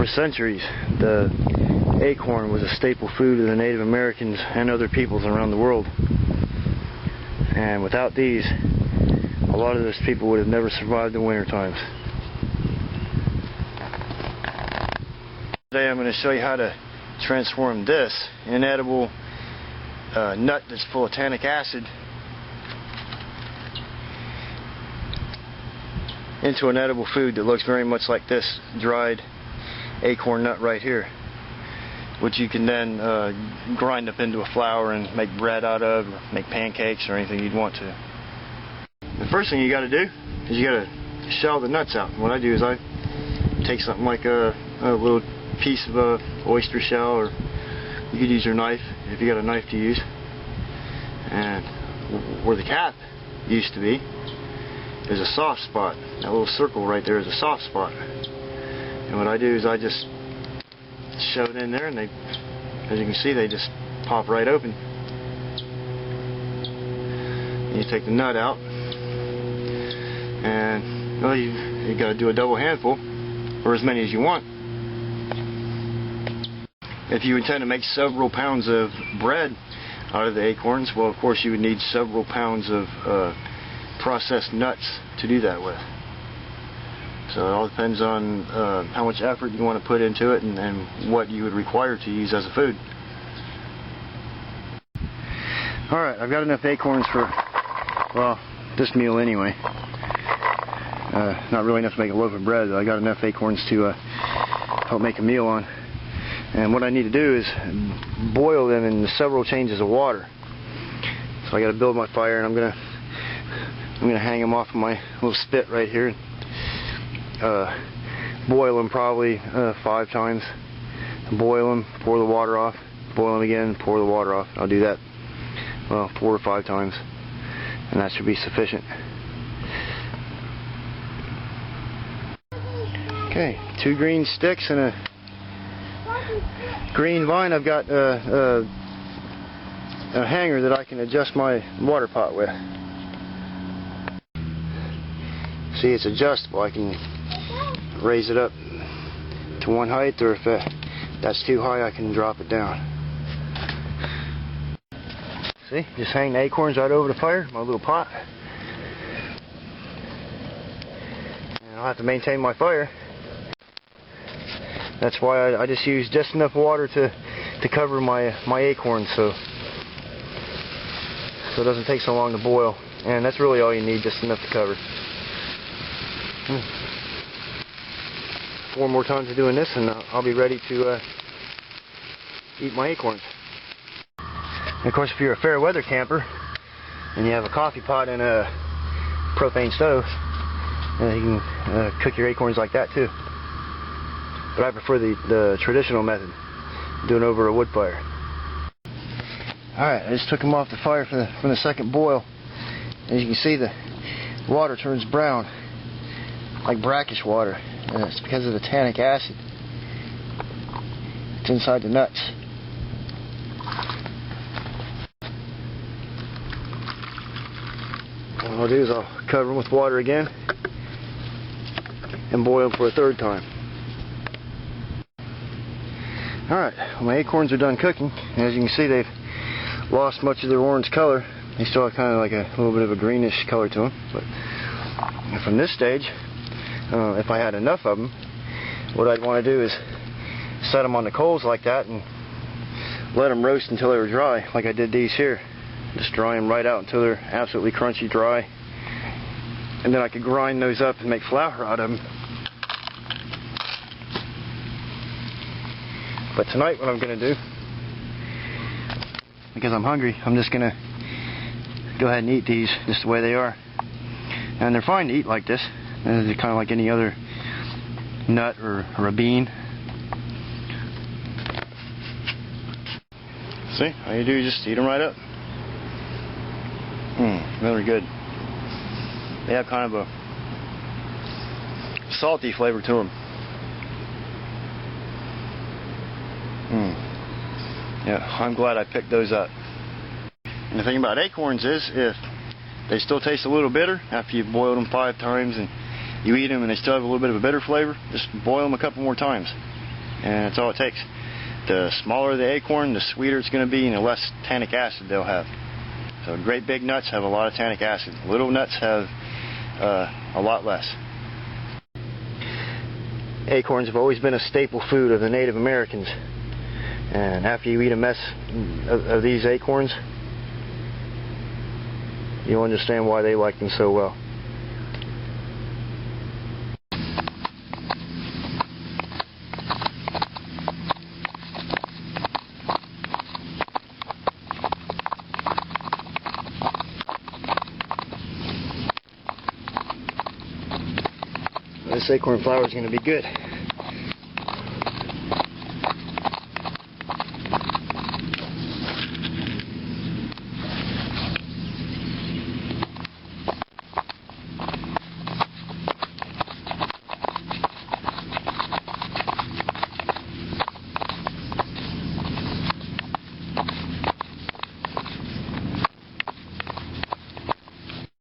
centuries, the acorn was a staple food of the Native Americans and other peoples around the world. And without these, a lot of those people would have never survived the winter times. Today I'm going to show you how to transform this inedible nut that's full of tannic acid into an edible food that looks very much like this dried acorn nut right here, which you can then grind up into a flour and make bread out of, or make pancakes or anything you'd want to. The first thing you got to do is you got to shell the nuts out. What I do is I take something like a little piece of a oyster shell, or you could use your knife if you got a knife to use, and where the cap used to be is a soft spot. That little circle right there is a soft spot, and what I do is I just shove it in there, and they, as you can see, they just pop right open. And you take the nut out, and well, you got to do a double handful, or as many as you want. If you intend to make several pounds of bread out of the acorns, well, of course you would need several pounds of processed nuts to do that with. So it all depends on how much effort you want to put into it, and what you would require to use as a food. Alright, I've got enough acorns for, well, this meal anyway. Not really enough to make a loaf of bread, but I got enough acorns to help make a meal on. And what I need to do is boil them in several changes of water. So I got to build my fire, and I'm gonna hang them off of my little spit right here. Boil them probably 5 times. Boil them, pour the water off, boil them again, pour the water off. I'll do that, well, 4 or 5 times, and that should be sufficient. Okay, 2 green sticks and a green vine. I've got a hanger that I can adjust my water pot with. See, it's adjustable. I can raise it up to one height, or if that's too high, I can drop it down. See, just hang the acorns right over the fire, my little pot. And I'll have to maintain my fire. That's why I just use just enough water to cover my acorns, so it doesn't take so long to boil. And that's really all you need, just enough to cover. 4 more times of doing this, and I'll be ready to eat my acorns. And of course, if you're a fair weather camper and you have a coffee pot and a propane stove, you can cook your acorns like that too. But I prefer the traditional method, doing over a wood fire. Alright, I just took them off the fire from the second boil. As you can see, the water turns brown, like brackish water, and it's because of the tannic acid. It's inside the nuts. What I'll do is I'll cover them with water again and boil them for a 3rd time. Alright, well, my acorns are done cooking, and as you can see, they've lost much of their orange color. They still have kind of like a little bit of a greenish color to them. But from this stage, if I had enough of them, what I'd want to do is set them on the coals like that and let them roast until they were dry, like I did these here. Just dry them right out until they're absolutely crunchy dry. And then I could grind those up and make flour out of them. But tonight what I'm going to do, because I'm hungry, I'm just going to go ahead and eat these just the way they are. And they're fine to eat like this. They're kind of like any other nut or a bean. See, all you do is just eat them right up. Really good. They have kind of a salty flavor to them. Yeah, I'm glad I picked those up. And the thing about acorns is, if they still taste a little bitter after you've boiled them 5 times and you eat them and they still have a little bit of a bitter flavor, just boil them a couple more times. and that's all it takes. The smaller the acorn, the sweeter it's going to be, and the less tannic acid they'll have. So great big nuts have a lot of tannic acid. Little nuts have a lot less. Acorns have always been a staple food of the Native Americans. And after you eat a mess of these acorns, you'll understand why they like them so well. This acorn flour is going to be good.